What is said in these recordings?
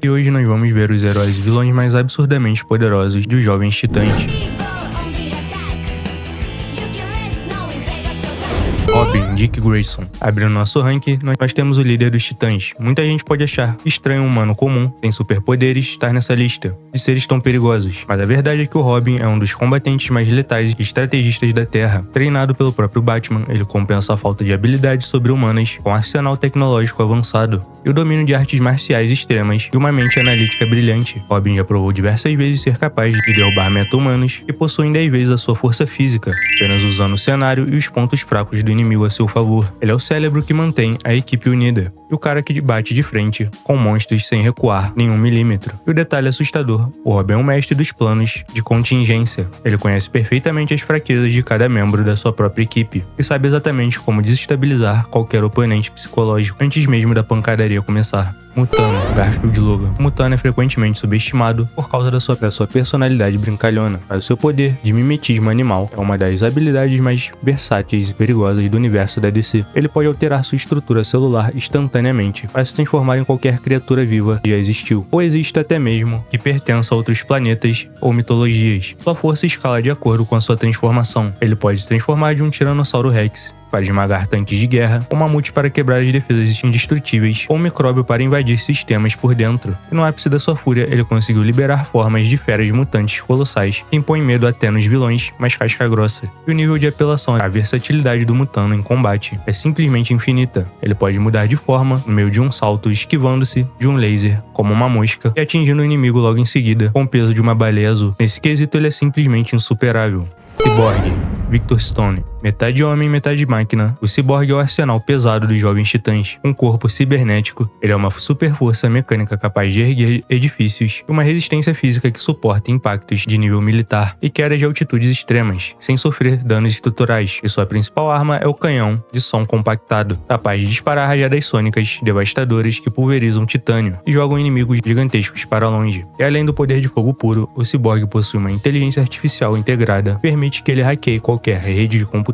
E hoje nós vamos ver os heróis e vilões mais absurdamente poderosos dos Jovens Titãs. Robin, Dick Grayson. Abrindo nosso ranking, nós temos o líder dos Titãs. Muita gente pode achar estranho um humano comum, sem superpoderes, estar nessa lista de seres tão perigosos. Mas a verdade é que o Robin é um dos combatentes mais letais e estrategistas da Terra. Treinado pelo próprio Batman, ele compensa a falta de habilidades sobre-humanas com um arsenal tecnológico avançado e o domínio de artes marciais extremas e uma mente analítica brilhante. Robin já provou diversas vezes ser capaz de derrubar meta-humanos e possuem 10 vezes a sua força física, apenas usando o cenário e os pontos fracos do inimigo a seu favor. Ele é o cérebro que mantém a equipe unida e o cara que bate de frente com monstros sem recuar nenhum milímetro. E o detalhe assustador, o Robin é um mestre dos planos de contingência. Ele conhece perfeitamente as fraquezas de cada membro da sua própria equipe e sabe exatamente como desestabilizar qualquer oponente psicológico antes mesmo da pancadaria começar. Mutano, Garfield Logan. Mutano é frequentemente subestimado por causa da sua personalidade brincalhona, mas o seu poder de mimetismo animal é uma das habilidades mais versáteis e perigosas do universo da DC. Ele pode alterar sua estrutura celular instantaneamente para se transformar em qualquer criatura viva que já existiu, ou existe até mesmo que pertença a outros planetas ou mitologias. Sua força escala de acordo com a sua transformação. Ele pode se transformar de um Tiranossauro Rex para esmagar tanques de guerra, um mamute para quebrar as defesas indestrutíveis, ou um micróbio para invadir sistemas por dentro. E no ápice da sua fúria, ele conseguiu liberar formas de feras mutantes colossais que impõem medo até nos vilões mais casca-grossa. E o nível de apelação, a versatilidade do Mutano em combate é simplesmente infinita. Ele pode mudar de forma no meio de um salto, esquivando-se de um laser, como uma mosca, e atingindo o inimigo logo em seguida, com o peso de uma baleia azul. Nesse quesito, ele é simplesmente insuperável. Cyborg, Victor Stone. Metade homem, metade máquina, o Cyborg é o arsenal pesado dos Jovens Titãs. Um corpo cibernético, ele é uma super força mecânica capaz de erguer edifícios e uma resistência física que suporta impactos de nível militar e quedas de altitudes extremas, sem sofrer danos estruturais. E sua principal arma é o canhão de som compactado, capaz de disparar rajadas sônicas devastadoras que pulverizam titânio e jogam inimigos gigantescos para longe. E além do poder de fogo puro, o Cyborg possui uma inteligência artificial integrada, que permite que ele hackeie qualquer rede de computadores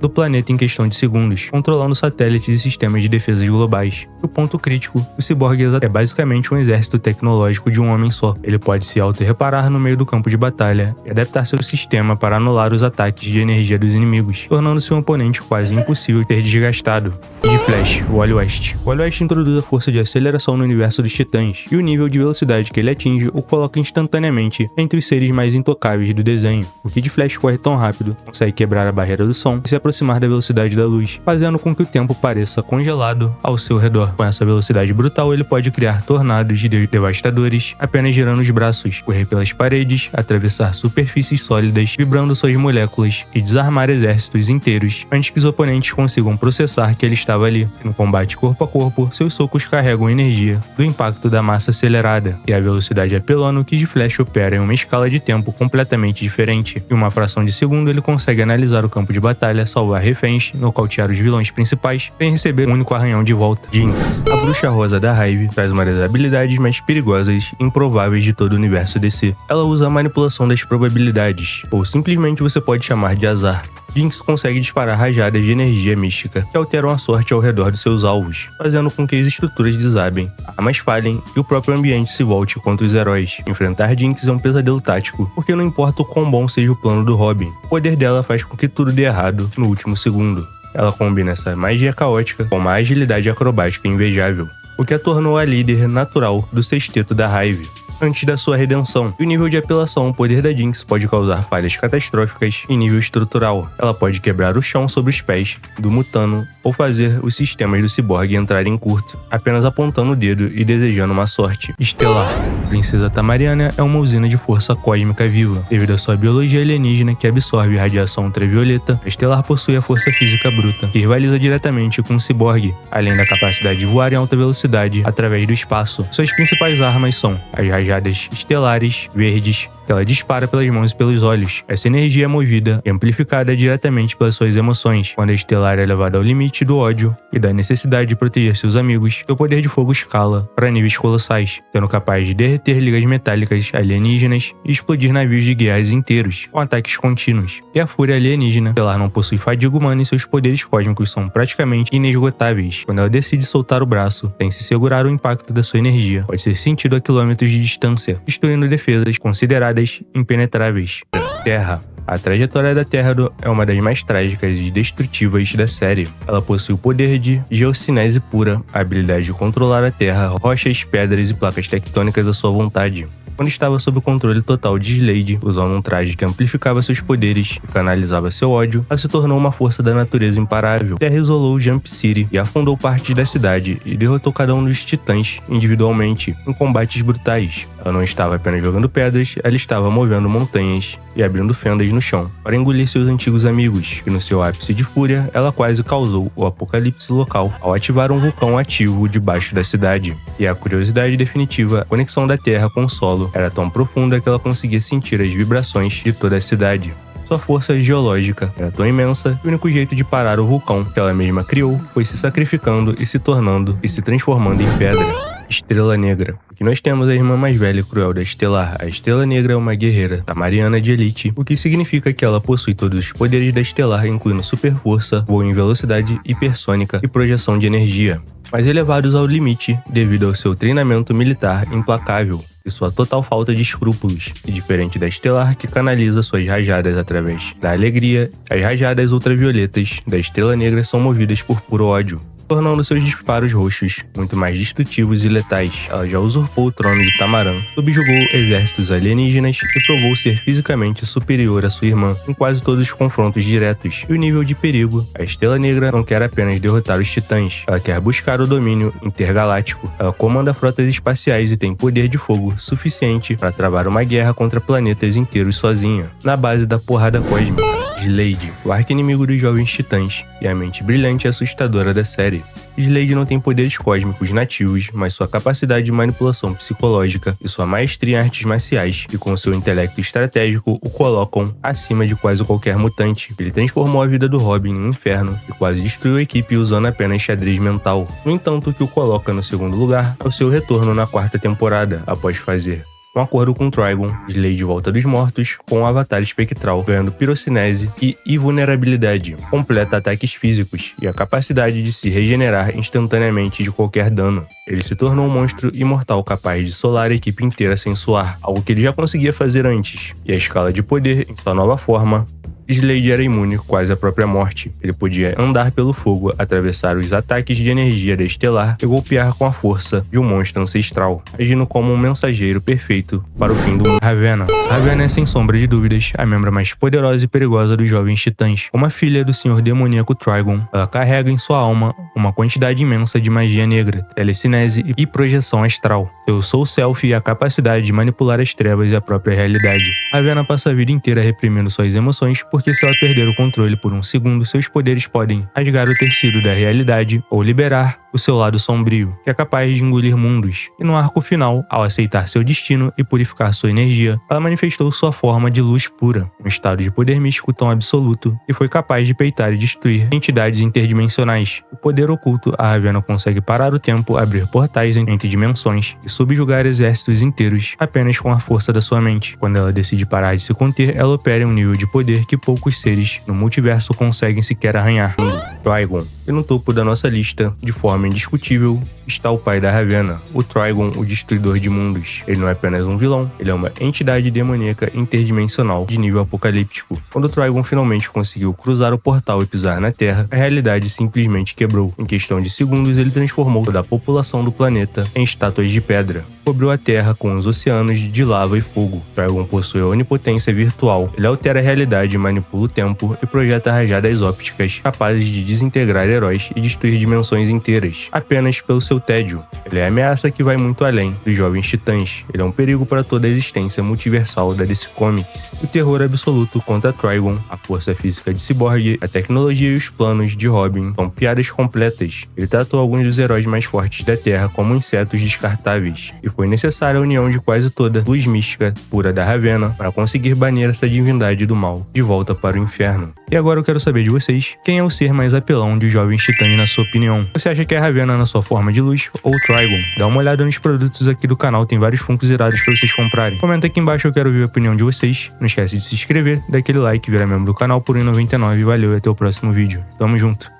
do planeta em questão de segundos, controlando satélites e sistemas de defesas globais. E o ponto crítico, o Cyborg é basicamente um exército tecnológico de um homem só. Ele pode se auto-reparar no meio do campo de batalha e adaptar seu sistema para anular os ataques de energia dos inimigos, tornando-se um oponente quase impossível de ser desgastado. E de Flash, Wally West. Wally West introduz a força de aceleração no universo dos Titãs, e o nível de velocidade que ele atinge o coloca instantaneamente entre os seres mais intocáveis do desenho. O Kid Flash corre tão rápido, consegue quebrar a barreira do som e se aproximar da velocidade da luz, fazendo com que o tempo pareça congelado ao seu redor. Com essa velocidade brutal, ele pode criar tornados devastadores apenas girando os braços, correr pelas paredes, atravessar superfícies sólidas, vibrando suas moléculas e desarmar exércitos inteiros antes que os oponentes consigam processar que ele estava ali. No combate corpo a corpo, seus socos carregam energia do impacto da massa acelerada, e a velocidade apelona o Kid Flash opera em uma escala de tempo completamente diferente. Em uma fração de segundo, ele consegue analisar o campo de batalha, salvar reféns, nocautear os vilões principais, sem receber um único arranhão de volta. Jinx, a bruxa rosa da Hive, traz uma das habilidades mais perigosas e improváveis de todo o universo DC. Ela usa a manipulação das probabilidades, ou simplesmente você pode chamar de azar. Jinx consegue disparar rajadas de energia mística que alteram a sorte ao redor dos seus alvos, fazendo com que as estruturas desabem, armas falhem e o próprio ambiente se volte contra os heróis. Enfrentar Jinx é um pesadelo tático, porque não importa o quão bom seja o plano do Robin, o poder dela faz com que tudo dê errado no último segundo. Ela combina essa magia caótica com uma agilidade acrobática invejável, o que a tornou a líder natural do sexteto da Hive. Antes da sua redenção. E o nível de apelação, o poder da Jinx pode causar falhas catastróficas em nível estrutural. Ela pode quebrar o chão sob os pés do Mutano ou fazer os sistemas do Cyborg entrarem em curto, apenas apontando o dedo e desejando uma sorte. Estelar. Princesa Tamariana é uma usina de força cósmica viva. Devido à sua biologia alienígena que absorve radiação ultravioleta, a Estelar possui a força física bruta, que rivaliza diretamente com o Cyborg, além da capacidade de voar em alta velocidade através do espaço. Suas principais armas são as rajadas estelares verdes, que ela dispara pelas mãos e pelos olhos. Essa energia é movida e amplificada diretamente pelas suas emoções. Quando a Estelar é levada ao limite do ódio e da necessidade de proteger seus amigos, seu poder de fogo escala para níveis colossais, sendo capaz de derreter ligas metálicas alienígenas e explodir navios de guerras inteiros, com ataques contínuos. E a fúria alienígena, Estelar não possui fadiga humana e seus poderes cósmicos são praticamente inesgotáveis. Quando ela decide soltar o braço, sem se segurar o impacto da sua energia, pode ser sentido a quilômetros de distância, destruindo defesas consideradas impenetráveis. Terra. A trajetória da Terra é uma das mais trágicas e destrutivas da série. Ela possui o poder de geocinese pura, a habilidade de controlar a Terra, rochas, pedras e placas tectônicas à sua vontade. Quando estava sob o controle total de Slade, usando um traje que amplificava seus poderes e canalizava seu ódio, ela se tornou uma força da natureza imparável. Terra isolou Jump City e afundou partes da cidade e derrotou cada um dos titãs individualmente, em combates brutais. Ela não estava apenas jogando pedras, ela estava movendo montanhas e abrindo fendas no chão para engolir seus antigos amigos, e no seu ápice de fúria, ela quase causou o apocalipse local ao ativar um vulcão ativo debaixo da cidade. E a curiosidade definitiva, a conexão da Terra com o solo era tão profunda que ela conseguia sentir as vibrações de toda a cidade. Sua força geológica era tão imensa que o único jeito de parar o vulcão que ela mesma criou foi se sacrificando e se tornando e se transformando em pedra. Estrela Negra. Aqui nós temos a irmã mais velha e cruel da Estelar. A Estrela Negra é uma guerreira tamariana de elite, o que significa que ela possui todos os poderes da Estelar, incluindo super força, voo em velocidade hipersônica e projeção de energia, mas elevados ao limite devido ao seu treinamento militar implacável e sua total falta de escrúpulos. E diferente da Estelar, que canaliza suas rajadas através da alegria, as rajadas ultravioletas da Estrela Negra são movidas por puro ódio, tornando seus disparos roxos muito mais destrutivos e letais. Ela já usurpou o trono de Tamaran, subjugou exércitos alienígenas e provou ser fisicamente superior à sua irmã em quase todos os confrontos diretos. E o nível de perigo, a Estrela Negra não quer apenas derrotar os titãs, ela quer buscar o domínio intergaláctico. Ela comanda frotas espaciais e tem poder de fogo suficiente para travar uma guerra contra planetas inteiros sozinha, na base da porrada cósmica. Slade, o arqui-inimigo dos jovens titãs e a mente brilhante e assustadora da série. Slade não tem poderes cósmicos nativos, mas sua capacidade de manipulação psicológica e sua maestria em artes marciais e com seu intelecto estratégico o colocam acima de quase qualquer mutante. Ele transformou a vida do Robin em um inferno e quase destruiu a equipe usando apenas xadrez mental. No entanto, o que o coloca no segundo lugar é o seu retorno na quarta temporada, após fazer um acordo com Trigon, Slade volta dos mortos com o avatar espectral, ganhando pirocinese e invulnerabilidade, completa ataques físicos e a capacidade de se regenerar instantaneamente de qualquer dano. Ele se tornou um monstro imortal capaz de solar a equipe inteira sem suar, algo que ele já conseguia fazer antes. E a escala de poder, em sua nova forma, Slade era imune quase à própria morte. Ele podia andar pelo fogo, atravessar os ataques de energia da Estelar e golpear com a força de um monstro ancestral, agindo como um mensageiro perfeito para o fim do mundo. Ravenna. Ravenna é, sem sombra de dúvidas, a membra mais poderosa e perigosa dos jovens titãs. Uma filha do senhor demoníaco Trigon, ela carrega em sua alma uma quantidade imensa de magia negra, telecinese e projeção astral. Seu soul self e a capacidade de manipular as trevas e a própria realidade. Ravenna passa a vida inteira reprimindo suas emoções porque se ela perder o controle por um segundo, seus poderes podem rasgar o tecido da realidade ou liberar o seu lado sombrio, que é capaz de engolir mundos. E no arco final, ao aceitar seu destino e purificar sua energia, ela manifestou sua forma de luz pura, um estado de poder místico tão absoluto, e foi capaz de peitar e destruir entidades interdimensionais. O poder oculto, a Ravenna consegue parar o tempo, abrir portais entre dimensões e subjugar exércitos inteiros apenas com a força da sua mente. Quando ela decide parar de se conter, ela opera em um nível de poder que poucos seres no multiverso conseguem sequer arranhar. Trigon. E no topo da nossa lista, de forma indiscutível, está o pai da Ravenna, o Trigon, o Destruidor de Mundos. Ele não é apenas um vilão, ele é uma entidade demoníaca interdimensional de nível apocalíptico. Quando o Trigon finalmente conseguiu cruzar o portal e pisar na Terra, a realidade simplesmente quebrou. Em questão de segundos, ele transformou toda a população do planeta em estátuas de pedra. Cobriu a Terra com os oceanos de lava e fogo. Trigon possui a onipotência virtual. Ele altera a realidade, manipula o tempo e projeta rajadas ópticas capazes de desintegrar heróis e destruir dimensões inteiras, apenas pelo seu seu tédio. Ele é a ameaça que vai muito além dos Jovens Titãs. Ele é um perigo para toda a existência multiversal da DC Comics. O terror absoluto contra Trigon, a força física de Cyborg, a tecnologia e os planos de Robin são piadas completas. Ele tratou alguns dos heróis mais fortes da Terra como insetos descartáveis, e foi necessária a união de quase toda luz mística pura da Ravenna para conseguir banir essa divindade do mal de volta para o inferno. E agora eu quero saber de vocês, quem é o ser mais apelão dos Jovens Titãs na sua opinião? Você acha que é a Ravenna na sua forma de luz ou Trigon? Dá uma olhada nos produtos aqui do canal, tem vários Funkos irados para vocês comprarem. Comenta aqui embaixo, eu quero ver a opinião de vocês. Não esquece de se inscrever, dar aquele like, virar membro do canal por R$ 1,99. Valeu e até o próximo vídeo. Tamo junto!